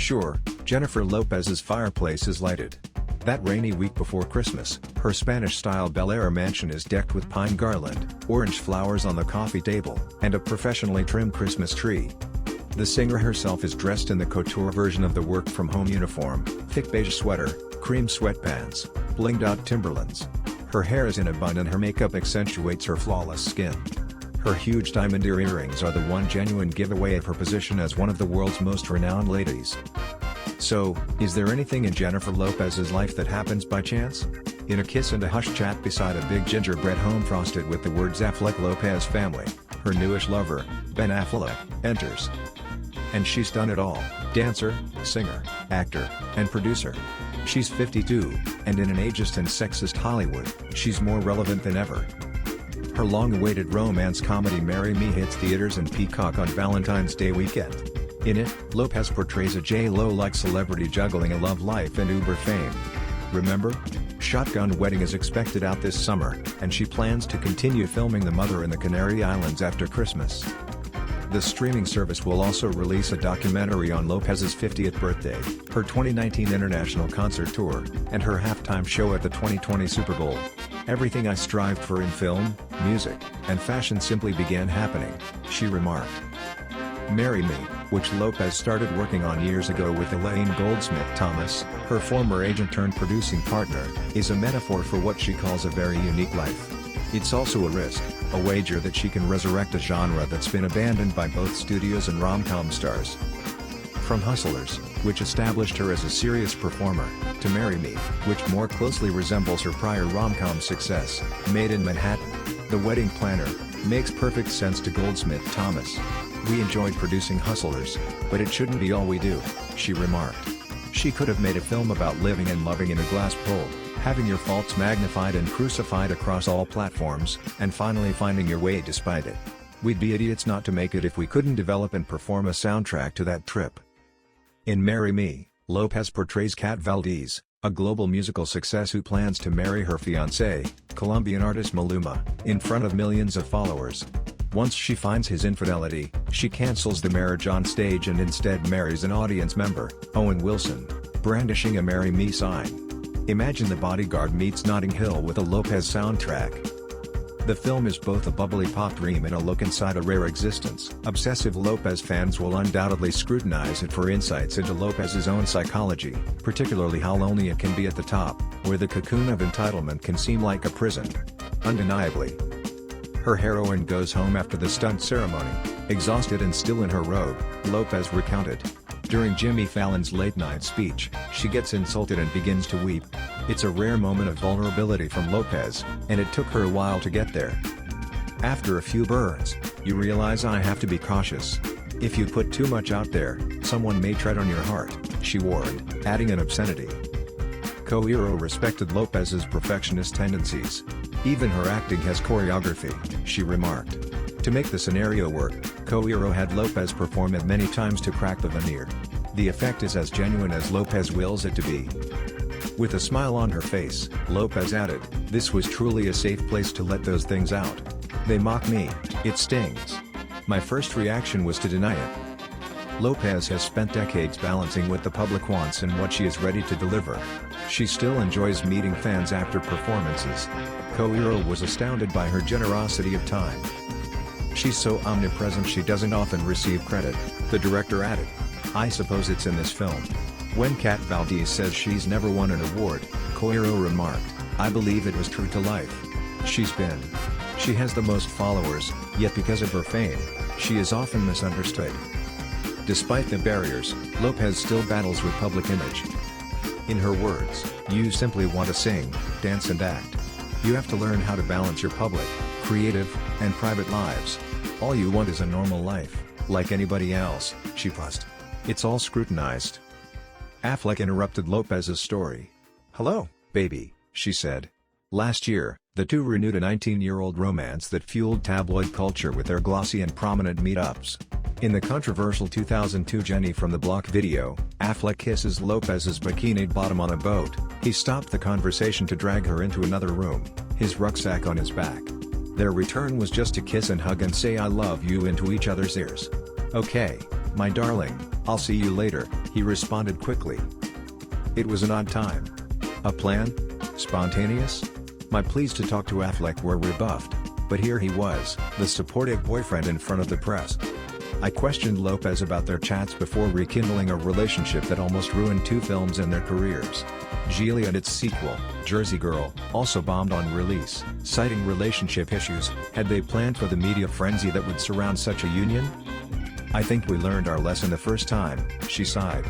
Sure, Jennifer Lopez's fireplace is lighted. That rainy week before Christmas, her Spanish-style Bel Air mansion is decked with pine garland, orange flowers on the coffee table, and a professionally trimmed Christmas tree. The singer herself is dressed in the couture version of the work-from-home uniform, thick beige sweater, cream sweatpants, blinged-out Timberlands. Her hair is in a bun and her makeup accentuates her flawless skin. Her huge diamond earrings are the one genuine giveaway of her position as one of the world's most renowned ladies. So, is there anything in Jennifer Lopez's life that happens by chance? In a kiss and a hush chat beside a big gingerbread home frosted with the words Affleck Lopez Family, her newish lover, Ben Affleck, enters. And she's done it all: dancer, singer, actor, and producer. She's 52, and in an ageist and sexist Hollywood, she's more relevant than ever. Her long-awaited romance comedy Marry Me hits theaters and Peacock on Valentine's Day weekend. In it, Lopez portrays a J-Lo-like celebrity juggling a love life and Uber fame. Remember? Shotgun Wedding is expected out this summer, and she plans to continue filming The Mother in the Canary Islands after Christmas. The streaming service will also release a documentary on Lopez's 50th birthday, her 2019 international concert tour, and her halftime show at the 2020 Super Bowl. Everything I strived for in film, music, and fashion simply began happening, she remarked. Marry Me, which Lopez started working on years ago with Elaine Goldsmith-Thomas, her former agent-turned-producing partner, is a metaphor for what she calls a very unique life. It's also a risk, a wager that she can resurrect a genre that's been abandoned by both studios and rom-com stars. From Hustlers, which established her as a serious performer, to Marry Me, which more closely resembles her prior rom-com success, Made in Manhattan, The Wedding Planner, makes perfect sense to Goldsmith-Thomas. We enjoyed producing Hustlers, but it shouldn't be all we do, she remarked. She could have made a film about living and loving in a glass bowl, having your faults magnified and crucified across all platforms, and finally finding your way despite it. We'd be idiots not to make it if we couldn't develop and perform a soundtrack to that trip. In Marry Me, Lopez portrays Kat Valdez, a global musical success who plans to marry her fiancé, Colombian artist Maluma, in front of millions of followers. Once she finds his infidelity, she cancels the marriage on stage and instead marries an audience member, Owen Wilson, brandishing a Marry Me sign. Imagine The Bodyguard meets Notting Hill with a Lopez soundtrack. The film is both a bubbly pop dream and a look inside a rare existence. Obsessive Lopez fans will undoubtedly scrutinize it for insights into Lopez's own psychology, particularly how lonely it can be at the top, where the cocoon of entitlement can seem like a prison. Undeniably. Her heroine goes home after the stunt ceremony, exhausted and still in her robe, Lopez recounted. During Jimmy Fallon's late-night speech, she gets insulted and begins to weep. It's a rare moment of vulnerability from Lopez, and it took her a while to get there. After a few burns, you realize I have to be cautious. If you put too much out there, someone may tread on your heart, she warned, adding an obscenity. Couture respected Lopez's perfectionist tendencies. Even her acting has choreography, she remarked. To make the scenario work, Couture had Lopez perform it many times to crack the veneer. The effect is as genuine as Lopez wills it to be. With a smile on her face, Lopez added, "This was truly a safe place to let those things out. They mock me, it stings. My first reaction was to deny it." Lopez has spent decades balancing what the public wants and what she is ready to deliver. She still enjoys meeting fans after performances. Couture was astounded by her generosity of time. "She's so omnipresent she doesn't often receive credit," the director added. "I suppose it's in this film." When Kat Valdez says she's never won an award, Couture remarked, "I believe it was true to life. She has the most followers, yet because of her fame, she is often misunderstood." Despite the barriers, Lopez still battles with public image. In her words, "You simply want to sing, dance and act. You have to learn how to balance your public, creative, and private lives. All you want is a normal life, like anybody else," she fussed. "It's all scrutinized." Affleck interrupted Lopez's story. "Hello, baby," she said. Last year, the two renewed a 19-year-old romance that fueled tabloid culture with their glossy and prominent meetups. In the controversial 2002 Jenny from the Block video, Affleck kisses Lopez's bikini bottom on a boat. He stopped the conversation to drag her into another room, his rucksack on his back. Their return was just to kiss and hug and say "I love you" into each other's ears. Okay, "My darling, I'll see you later," he responded quickly. It was an odd time. A plan? Spontaneous? My pleas to talk to Affleck were rebuffed, but here he was, the supportive boyfriend in front of the press. I questioned Lopez about their chats before rekindling a relationship that almost ruined two films in their careers. Geely and its sequel, Jersey Girl, also bombed on release, citing relationship issues. Had they planned for the media frenzy that would surround such a union? "I think we learned our lesson the first time," she sighed.